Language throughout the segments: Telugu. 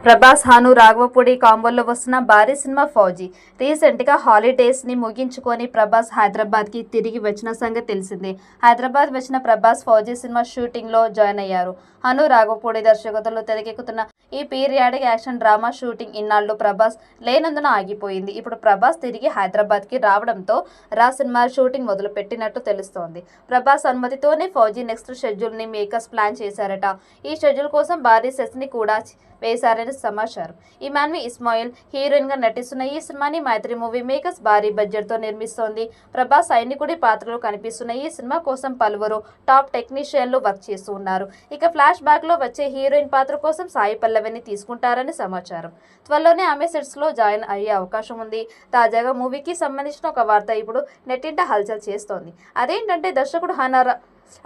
ప్రభాస్ హాను రాఘవపూడి కాంబోలో వస్తున్న భారీ సినిమా ఫౌజీ. రీసెంట్ గా హాలిడేస్ ని ముగించుకొని ప్రభాస్ హైదరాబాద్ కి తిరిగి వచ్చిన సంగతి తెలిసిందే. హైదరాబాద్ వచ్చిన ప్రభాస్ ఫౌజీ సినిమా షూటింగ్ లో జాయిన్ అయ్యారు. హను రాఘవపూడి దర్శకత్వంలో తెరకెక్కుతున్న ఈ పీరియాడిక్ యాక్షన్ డ్రామా షూటింగ్ ఇన్నాళ్లు ప్రభాస్ లేనందున ఆగిపోయింది. ఇప్పుడు ప్రభాస్ తిరిగి హైదరాబాద్ కి రావడంతో రా సినిమా షూటింగ్ మొదలు పెట్టినట్టు తెలుస్తోంది. ప్రభాస్ అనుమతితోనే ఫౌజీ నెక్స్ట్ షెడ్యూల్ ని మేకర్స్ ప్లాన్ చేశారట. ఈ షెడ్యూల్ కోసం భారీ సెట్స్ ని కూడా వేశారని సమాచారం. ఇమాన్వి ఇస్మాయిల్ హీరోయిన్ గా నటిస్తున్న ఈ సినిమాని మైత్రి మూవీ మేకర్స్ భారీ బడ్జెట్ తో నిర్మిస్తోంది. ప్రభాస్ సైనికుడి పాత్రలో కనిపిస్తున్న ఈ సినిమా కోసం పలువురు టాప్ టెక్నీషియన్లు వర్క్ చేస్తూ ఉన్నారు. ఇక ఫ్లాష్ బ్యాక్ లో వచ్చే హీరోయిన్ పాత్ర కోసం సాయి పల్లవిని తీసుకుంటారని సమాచారం. త్వరలోనే ఆమె సెట్స్ లో జాయిన్ అయ్యే అవకాశం ఉంది. తాజాగా మూవీకి సంబంధించిన ఒక వార్త ఇప్పుడు నెట్టింట హల్చల్ చేస్తోంది.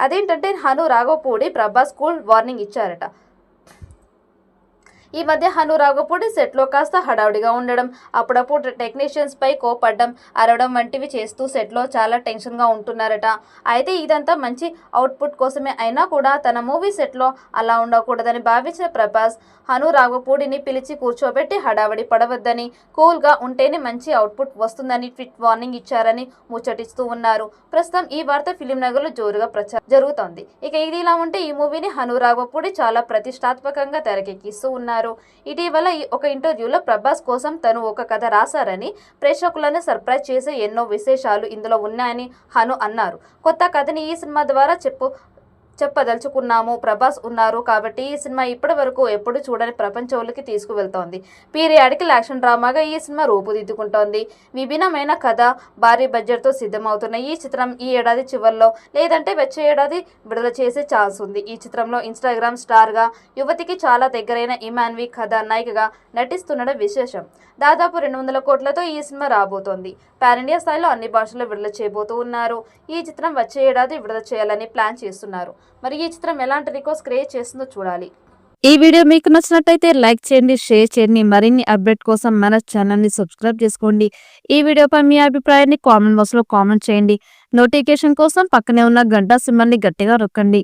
అదేంటంటే హను రాఘవపూడి ప్రభాస్ కూల్ వార్నింగ్ ఇచ్చారట. ఈ మధ్య హను రాఘవపూడి సెట్లో కాస్త హడావుడిగా ఉండడం, అప్పుడప్పుడు టెక్నీషియన్స్ పై కోపడ్డం, అరవడం వంటివి చేస్తూ సెట్లో చాలా టెన్షన్గా ఉంటున్నారట. అయితే ఇదంతా మంచి అవుట్పుట్ కోసమే అయినా కూడా తన మూవీ సెట్లో అలా ఉండకూడదని భావించిన ప్రభాస్ హను రాఘవపూడిని పిలిచి కూర్చోబెట్టి హడావడి పడవద్దని, కూల్గా ఉంటేనే మంచి అవుట్పుట్ వస్తుందని ట్వీట్ వార్నింగ్ ఇచ్చారని ముచ్చటిస్తూ ఉన్నారు. ప్రస్తుతం ఈ వార్త ఫిలిం నగర్లో జోరుగా ప్రచారం జరుగుతోంది. ఇక ఇది ఇలా ఉంటే ఈ మూవీని హను రాఘవపూడి చాలా ప్రతిష్టాత్మకంగా తెరకెక్కిస్తూ ఉన్నారు. ఇటీవల ఒక ఇంటర్వ్యూలో ప్రభాస్ కోసం తను ఒక కథ రాశారని, ప్రేక్షకులను సర్ప్రైజ్ చేసే ఎన్నో విశేషాలు ఇందులో ఉన్నాయని హను అన్నారు. కొత్త కథని ఈ సినిమా ద్వారా చెప్పదలుచుకున్నాము. ప్రభాస్ ఉన్నారు కాబట్టి ఈ సినిమా ఇప్పటి వరకు ఎప్పుడు చూడని ప్రపంచంలోకి తీసుకువెళ్తోంది. పీరియాడిక్ యాక్షన్ డ్రామాగా ఈ సినిమా రూపుదిద్దుకుంటోంది. విభిన్నమైన కథ, భారీ బడ్జెట్తో సిద్ధమవుతున్న ఈ చిత్రం ఈ ఏడాది చివరిలో లేదంటే వచ్చే ఏడాది విడుదల చేసే ఛాన్స్ ఉంది. ఈ చిత్రంలో ఇన్స్టాగ్రామ్ స్టార్గా యువతికి చాలా దగ్గరైన ఇమాన్వి కథానాయికగా నటిస్తుండడం విశేషం. దాదాపు 200 కోట్లతో ఈ సినిమా రాబోతోంది. పాన్ ఇండియా స్థాయిలో అన్ని భాషల్లో విడుదల చేయబోతూ ఉన్నారు. ఈ చిత్రం వచ్చే ఏడాది విడుదల చేయాలని ప్లాన్ చేస్తున్నారు. మరి ఈ చిత్రం ఎలాంటి రికార్డ్స్ క్రియేట్ చేస్తుందో చూడాలి. ఈ వీడియో మీకు నచ్చినట్లయితే లైక్ చేయండి, షేర్ చేయండి. మరిన్ని అప్డేట్ కోసం మన ఛానల్ ని సబ్స్క్రైబ్ చేసుకోండి. ఈ వీడియోపై మీ అభిప్రాయాన్ని కామెంట్ బాక్స్ లో కామెంట్ చేయండి. నోటిఫికేషన్ కోసం పక్కనే ఉన్న గంట సింబల్ ని గట్టిగా నొక్కండి.